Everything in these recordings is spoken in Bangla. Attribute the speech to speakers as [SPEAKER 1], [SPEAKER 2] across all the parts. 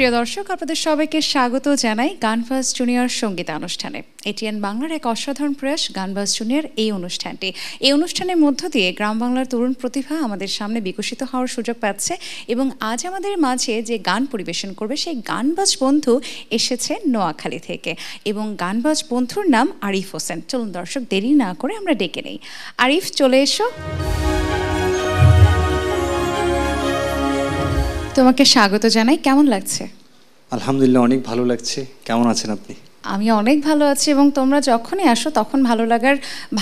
[SPEAKER 1] প্রিয় দর্শক, আপনাদের সবাইকে স্বাগত জানাই গানবাজ জুনিয়র সঙ্গীতানুষ্ঠানে। এটিএন বাংলার এক অসাধারণ প্রয়াস গানবাজ জুনিয়র এই অনুষ্ঠানটি। এই অনুষ্ঠানের মধ্য দিয়ে গ্রাম বাংলার তরুণ প্রতিভা আমাদের সামনে বিকশিত হওয়ার সুযোগ পাচ্ছে এবং আজ আমাদের মাঝে যে গান পরিবেশন করবে সেই গানবাজ বন্ধু এসেছে নোয়াখালী থেকে এবং গানবাজ বন্ধুর নাম আরিফ হোসেন। চলুন দর্শক, দেরি না করে আমরা ডেকে নেই। আরিফ, চলে এসো। তোমাকে স্বাগত জানাই। কেমন লাগছে?
[SPEAKER 2] আলহামদুলিল্লাহ, অনেক ভালো লাগছে। কেমন আছেন আপনি?
[SPEAKER 1] আমি অনেক ভালো আছি এবং তোমরা যখনই আসো তখন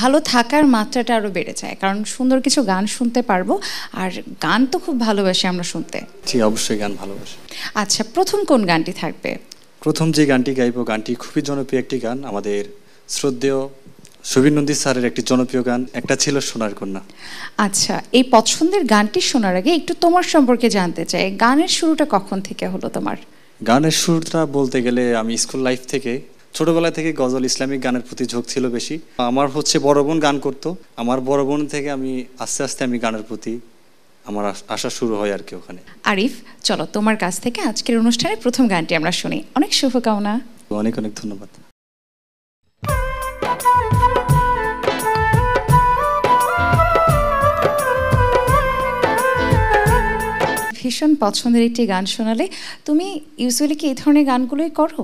[SPEAKER 1] ভালো থাকার মাত্রাটা আরও বেড়ে যায়, কারণ সুন্দর কিছু গান শুনতে পারবো। আর গান তো খুব ভালোবাসি আমরা শুনতে।
[SPEAKER 2] জি, অবশ্যই গান ভালোবাসি।
[SPEAKER 1] আচ্ছা, প্রথম কোন গানটি থাকবে?
[SPEAKER 2] প্রথম যে গানটি গাইবো, গানটি খুবই জনপ্রিয় একটি গান, আমাদের শ্রদ্ধেয় সুবীর নন্দী স্যারের একটি জনপ্রিয় গান, একটা ছিল সোনার কন্যা।
[SPEAKER 1] আচ্ছা, এই পছন্দের গানটি শোনার আগে একটু তোমার সম্পর্কে জানতে চাই। গানের শুরুটা কখন থেকে হলো তোমার?
[SPEAKER 2] গানের শুরুটা বলতে গেলে আমি স্কুল লাইফ থেকে, ছোটবেলা থেকে গজল ইসলামিক গানের প্রতি ঝোঁক ছিল বেশি। আমার বড় বোন গান করতো, আমার বড় বোন থেকে আমি আস্তে আস্তে গানের প্রতি আমার আসা শুরু হয় আর কি ওখানে।
[SPEAKER 1] আরিফ, চলো তোমার কাছ থেকে আজকের অনুষ্ঠানের প্রথম গানটি আমরা শুনি। অনেক শুভকামনা।
[SPEAKER 2] অনেক অনেক ধন্যবাদ।
[SPEAKER 1] ভীষণ পছন্দের একটি গান শোনালে। তুমি ইউজুয়ালি কি এই ধরনের গানগুলোই করো?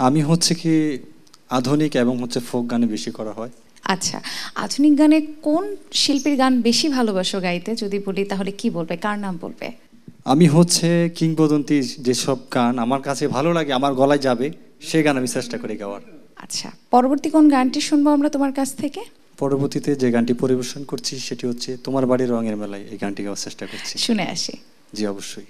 [SPEAKER 2] আমি কি আধুনিক এবং ফোক গানে বেশি করা হয়।
[SPEAKER 1] আচ্ছা, আধুনিক গানে কোন শিল্পীর গান বেশি ভালোবাসো গাইতে? যদি বলি তাহলে কি বলবে, কার নাম বলবে?
[SPEAKER 2] আমি কিংবদন্তি যেসব গান আমার কাছে ভালো লাগে, আমার গলায় যাবে, সেই গান আমি চেষ্টা করি গাওয়ার।
[SPEAKER 1] আচ্ছা, পরবর্তী কোন গানটি শুনবো আমরা তোমার কাছ থেকে?
[SPEAKER 2] পরবর্তীতে যে গানটি পরিবেশন করছি সেটি তোমার বাড়ির রঙের মেলায়, এই গানটি গাওয়ার চেষ্টা করছি।
[SPEAKER 1] শুনে আসি।
[SPEAKER 2] জি, অবশ্যই।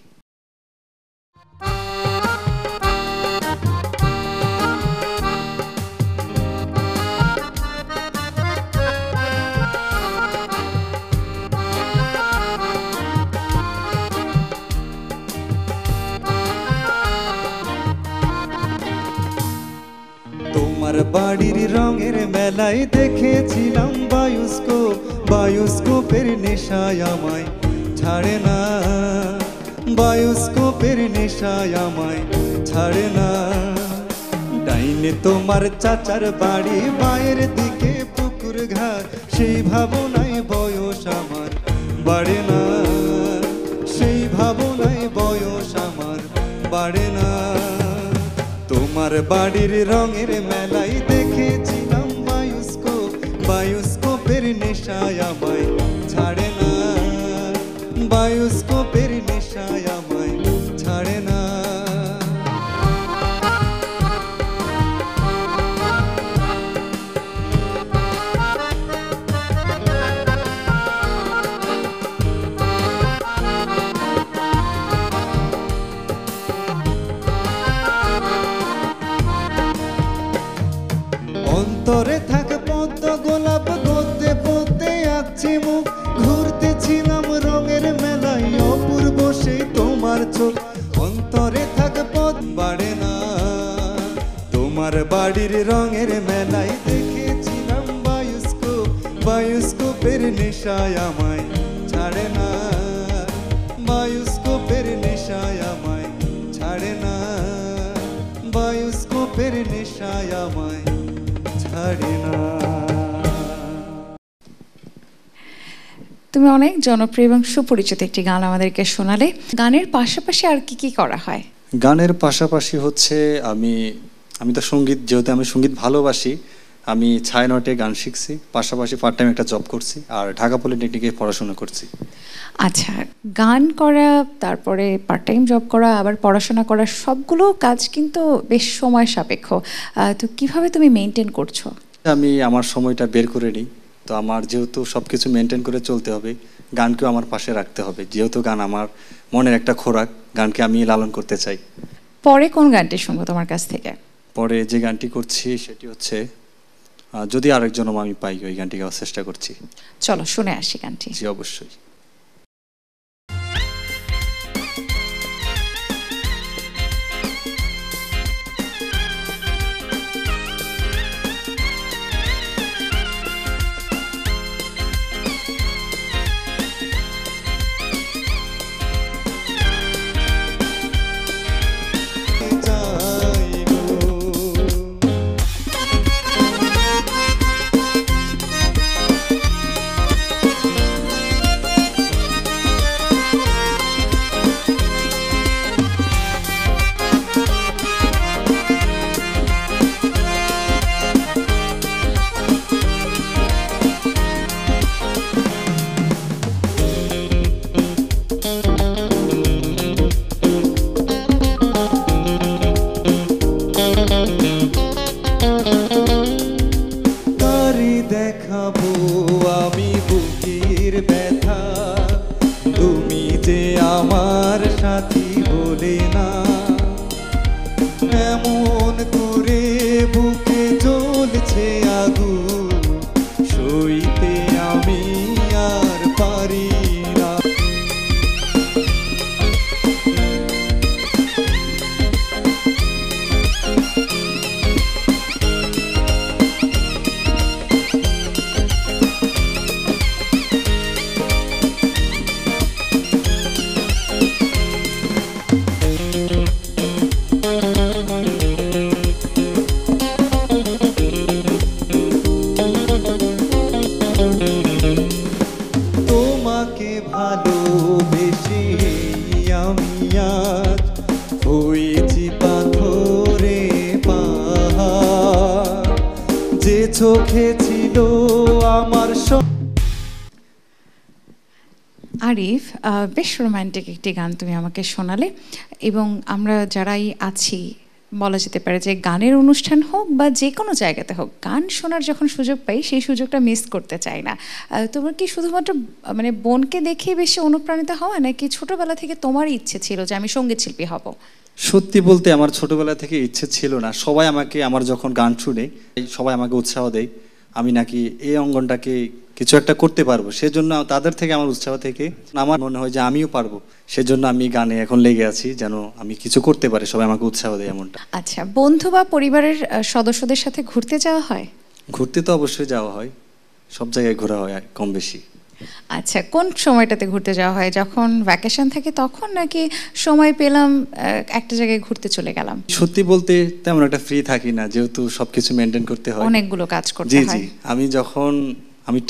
[SPEAKER 3] তোমার বাড়ির রঙের মেলায় দেখেছিলাম বায়োস্কোপের নেশায় আমায় ছাড়ে না, বায়োস্কোপের নেশায় আমায় ছাড়ে না। ডাইনে তোমার চাচার বাড়ি, মায়ের দিকে পুকুর ঘাট, সেই ভাবনায় বয়স আমার বাড়ে না, সেই ভাবনায় বয়স আমার বাড়ে না। তোমার বাড়ির রঙের মেলায় দেখেছিলাম বায়োস্কোপের নেশায় আমায় ছাড়ে না, বায়োস্কোপের নেশায় আমায় ছাড়ে না। অন্তরে থাক পদ্ম গোলাপ, গদ্যে পদ্মে আঁকছি মুখ, ঘুরতেছিলাম রঙের মেলায়, অপূর্ব সেই তোমার চোখ। অন্তরে থাক পদ্ম বাড়ে না, তোমার বাড়ির রঙের মেলায় দেখেছিলাম বায়োস্কোপের নেশায় আমায় ছাড়ে না, বায়োস্কোপের নেশায় আমায় ছাড়ে না, বায়োস্কোপের নেশায় আমায় ছাড়ে না।
[SPEAKER 1] তুমি অনেক জনপ্রিয় এবং সুপরিচিত একটি গান আমাদেরকে শোনালে। গানের পাশাপাশি আর কি কি করা হয়?
[SPEAKER 2] গানের পাশাপাশি আমি তো যেহেতু আমি সঙ্গীত ভালোবাসি, আমি ছায়ানটে গান শিখছি, পাশাপাশি পার্ট টাইম একটা জব করছি, আর ঢাকা পলিটেকনিকে পড়াশোনা করছি।
[SPEAKER 1] আচ্ছা, গান করা, তারপরে পার্ট টাইম জব করা, আবার পড়াশোনা করা, সবগুলো কাজ কিন্তু বেশ সময় সাপেক্ষ। তো কিভাবে তুমি মেনটেন করছো?
[SPEAKER 2] আমি আমার সময়টা বের করে নিই। তো আমার যেহেতু সব কিছু মেনটেন করে চলতে হবে, গানকেও আমার পাশে রাখতে হবে, যেহেতু গান আমার মনের একটা খোরাক, গানকে আমি লালন করতে চাই।
[SPEAKER 1] পরে কোন গানটি শুনবো তোমার কাছ থেকে?
[SPEAKER 2] পরে যে গানটি করছি সেটি যদি আরেকজন আমি পাই, ওই গানটি গাওয়ার চেষ্টা করছি।
[SPEAKER 1] চলো শুনে আসি গানটি।
[SPEAKER 2] জি, অবশ্যই।
[SPEAKER 3] ব্যথা, তুমি যে আমার সাথী বলে না, এমন করে বুকে জ্বলছে আগুন, সইতে আমি আর পারি না। তোমাকে ভালোবেসে আমি আজ হয়েছি পাথরে পাহাড়, যে চোখে ছিল আমার
[SPEAKER 1] আরিফ, বেশ রোমান্টিক একটি গান তুমি আমাকে শোনালে, এবং আমরা যারাই আছি বলা যেতে পারে যে গানের অনুষ্ঠান হোক বা যে কোনো জায়গাতে হোক, গান শোনার যখন সুযোগ পাই সেই সুযোগটা মিস করতে চাই না। তোমার কি শুধুমাত্র মানে বোনকে দেখে বেশি অনুপ্রাণিত হওয়া, নাকি ছোটবেলা থেকে তোমারই ইচ্ছে ছিল যে আমি সঙ্গীত শিল্পী হব?
[SPEAKER 2] সত্যি বলতে আমার ছোটবেলা থেকে ইচ্ছে ছিল না। সবাই আমাকে, আমার যখন গান শুনে সবাই আমাকে উৎসাহ দেয় আমি নাকি এই অঙ্গনটাকে কিছু একটা করতে পারবো, সেজন্য তাদের থেকে আমার উৎসাহ থেকে আমার মনে হয় যে আমিও পারবো, সেজন্য আমি গানে এখন লেগে আছি যেন আমি কিছু করতে পারি, সবাই আমাকে উৎসাহ দেয় এমনটা।
[SPEAKER 1] আচ্ছা, বন্ধু বা পরিবারের সদস্যদের সাথে ঘুরতে যাওয়া হয়?
[SPEAKER 2] ঘুরতে তো অবশ্যই যাওয়া হয়, সব জায়গায় ঘোরা হয় কম বেশি।
[SPEAKER 1] আচ্ছা, কোন সময়টাতে ঘুরতে যাওয়া হয়? যখন ভ্যাকেশন থাকে তখন, নাকি সময় পেলাম একটা জায়গায় ঘুরতে চলে গেলাম?
[SPEAKER 2] সত্যি বলতে তেমন একটা ফ্রি থাকি না, যেহেতু সবকিছু মেনটেন করতে হয়,
[SPEAKER 1] অনেকগুলো কাজ করতে
[SPEAKER 2] জি
[SPEAKER 1] হয়।
[SPEAKER 2] জি। আমি যখন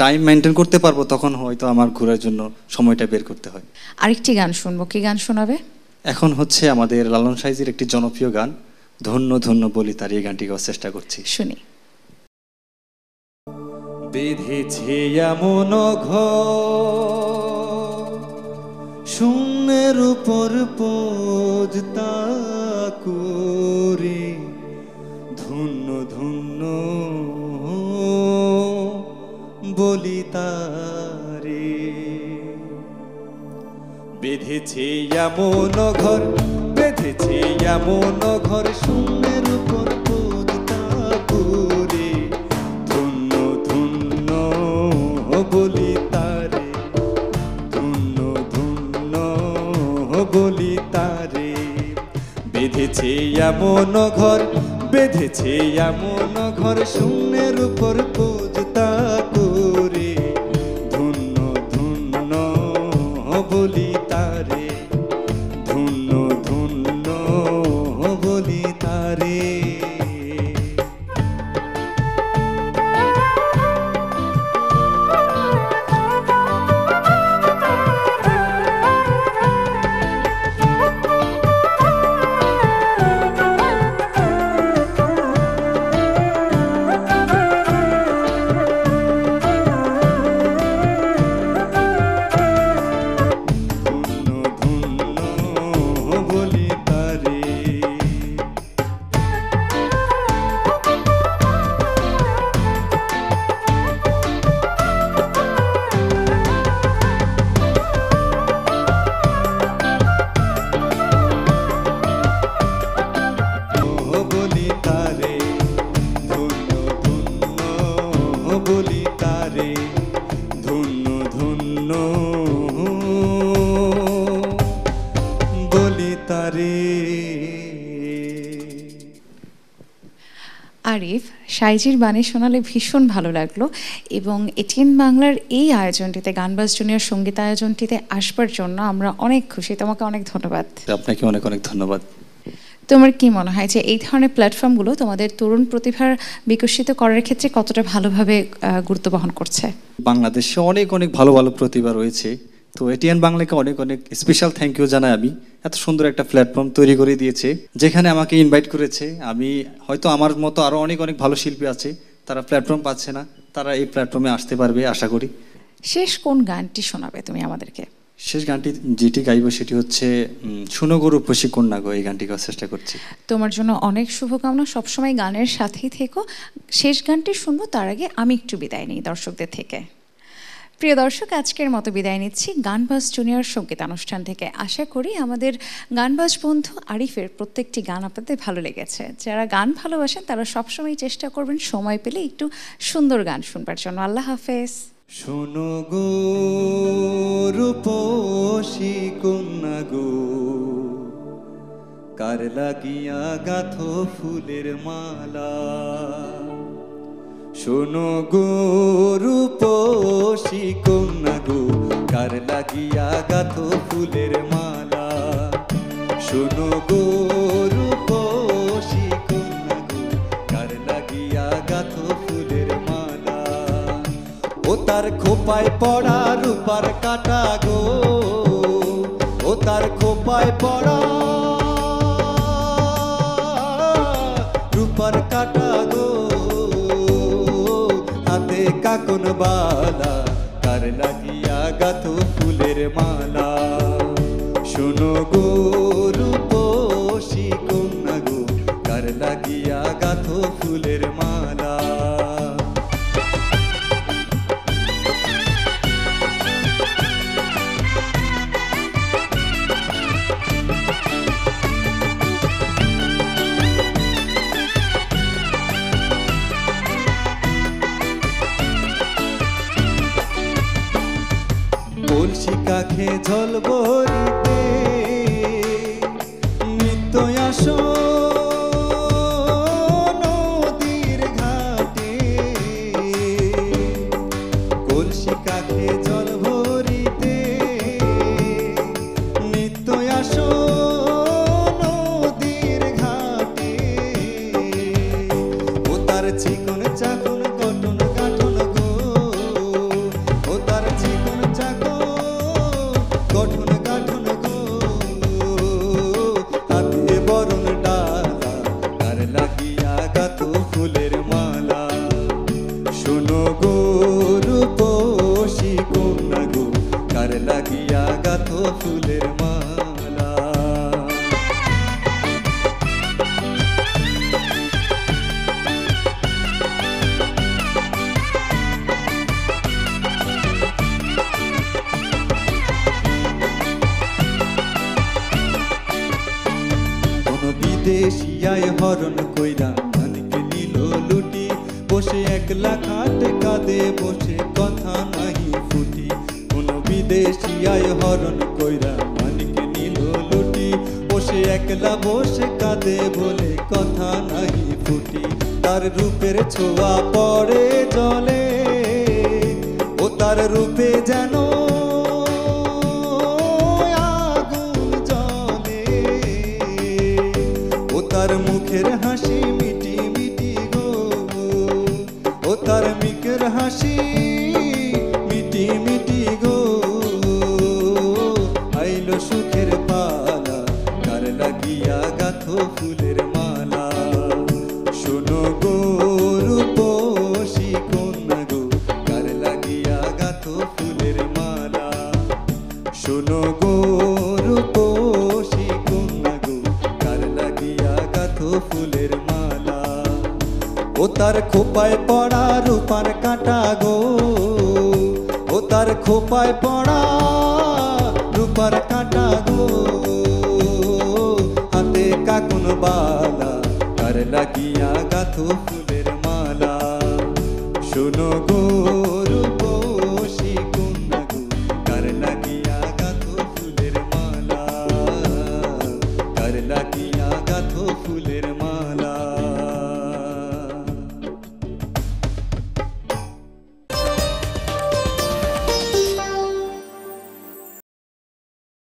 [SPEAKER 2] টাইম মেনটেন করতে পারবো তখন হয়তো আমার ঘোরার জন্য সময়টা বের করতে হয়।
[SPEAKER 1] আরেকটি গান শুনবো, কি গান শোনাবে?
[SPEAKER 2] এখন হচ্ছে আমাদের লালন সাইজির একটি জনপ্রিয় গান ধন্য ধন্য বলি তার, এই গানটি গাওয়ার চেষ্টা করছি।
[SPEAKER 1] শুনি।
[SPEAKER 3] বেঁধেছে এমন ঘর, শূন্যের উপর পোজতা করে, ধন্য ধন্য বলি তারে। বেঁধেছে এমন ঘর, বেঁধেছে এমন ঘর, শূন্যের উপর পোজতা করে, ধন্য ধন্য বলি তারে, ধন্য ধন্য বলি তারে। বেঁধেছে এমন ঘর, বেঁধেছে এমন ঘর, শূন্যের উপর পোজতা করে, ধন্য ধন্য বলি তারে, ধন্য ধন্য বলি তারে। বলি তারে, ধন্য ধন্য বলি তারে।
[SPEAKER 1] আরিফ, সাইজির বাণী শোনালে ভীষণ ভালো লাগলো, এবং এটিএন বাংলার এই আয়োজনটিতে, গানবাজ জুনিয়র সঙ্গীত আয়োজনটিতে আসবার জন্য আমরা অনেক খুশি। তোমাকে অনেক ধন্যবাদ।
[SPEAKER 2] আপনাকে অনেক অনেক ধন্যবাদ।
[SPEAKER 1] তোমার কি মনে হয় যে এই ধরনের প্ল্যাটফর্মগুলো তোমাদের তরুণ প্রতিভার বিকশিত করার ক্ষেত্রে কতটা ভালোভাবে গুরুত্ব বহন করছে?
[SPEAKER 2] বাংলাদেশে অনেক অনেক ভালো ভালো প্রতিভা রয়েছে, তো এটিএন বাংলাকে অনেক অনেক স্পেশাল থ্যাংক ইউ জানাই আমি। এত সুন্দর একটা প্ল্যাটফর্ম তৈরি করে দিয়েছে, যেখানে আমাকে ইনভাইট করেছে। আমি হয়তো আমার মতো আরও অনেক অনেক ভালো শিল্পী আছে, তারা প্ল্যাটফর্ম পাচ্ছে না, তারা এই প্ল্যাটফর্মে আসতে পারবে আশা করি।
[SPEAKER 1] শেষ কোন গানটি শোনাবে তুমি আমাদেরকে?
[SPEAKER 2] শেষ গানটি যেটি গাইব সেটি হচ্ছে শুনো গো রূপসী কন্যা গো, এই গানটি গাওয়ার চেষ্টা করছি।
[SPEAKER 1] তোমার জন্য অনেক শুভকামনা, সবসময় গানের সাথেই থেকো। শেষ গানটি শুনবো, তার আগে আমি একটু বিদায় নিই দর্শকদের থেকে। প্রিয় দর্শক, আজকের মতো বিদায় নিচ্ছি গানবাজ জুনিয়র সঙ্গীতানুষ্ঠান থেকে। আশা করি আমাদের গানবাজ বন্ধু আরিফের প্রত্যেকটি গান আপনাদের ভালো লেগেছে। যারা গান ভালোবাসেন তারা সবসময় চেষ্টা করবেন সময় পেলে একটু সুন্দর গান শুনবার জন্য। আল্লাহ হাফেজ।
[SPEAKER 3] শোনো গো রূপসী কন্যা গো, কার লাগিয়া গাথো ফুলের মালা। শোনো গো রূপসী কন্যা গো, কার লাগিয়া গাথো ফুলের মালা। শোনো গো রূপসী কন্যা গো, কার লাগিয়া গাথো ফুলের মালা। ও তার খোপায় পড়া রূপার কাটা গো, ও তার খোপায় পড়া রূপার কাটা গো, হাতে কাকন বালা, কার লাগিয়া গাথো ফুলের মালা। শোনো গো রূপসী কন্যা গো, কার লাগিয়া গাথো ফুলের মালা। কলসি কাখে জল ভরিতে নিত্য আসো নদীর ঘাটে। কলসি কাখে জল ভরিতে নিত্য আসো নদীর ঘাটে। ও তার চিকন চাকন গঠন গাঠন গো, ও তার চিকন চাকন গঠন গাঠন গো, হাতে বরণ ডালা, কার লাগিয়া গাথো ফুলের মালা। শোনো গো রূপসী কন্যা গো, কার লাগিয়া গাথো ফুলের মালা। বিদেশিয়ায় হরণ কইরা মানিক নিল লুটি, বসে একলা খাট কাঁদে বসে কথা নাহি ফুটি। কোন বিদেশিয়ায় হরণ কইরা মানিক নিল লুটি, বসে একলা বসে কাঁদে বলে কথা নাহি ফুটি। তার রূপের ছোঁয়া পড়ে জলে, ও তার রূপে যেন তার মুখের হাসি মিটি মিটি গো, ও তার মুখের হাসি মিটি মিটি গো। আইলো সুখের পালা, কার লাগিয়া গাথো ফুলের মালা। শোনো গো রূপসী কন্যা গো, কার লাগিয়া গাথো ফুলের মালা। শোনো গো রূপসী কন্যা গো, কার লাগিয়া গাথো ফুলের মালা। ও তার খোপায় পড়া রূপার কাটা গো, ও তার খোপায় পড়া রূপার কাটা গো, হাতে কাকন বালা, কার লাগিয়া গাথো ফুলের মালা। শোনো গো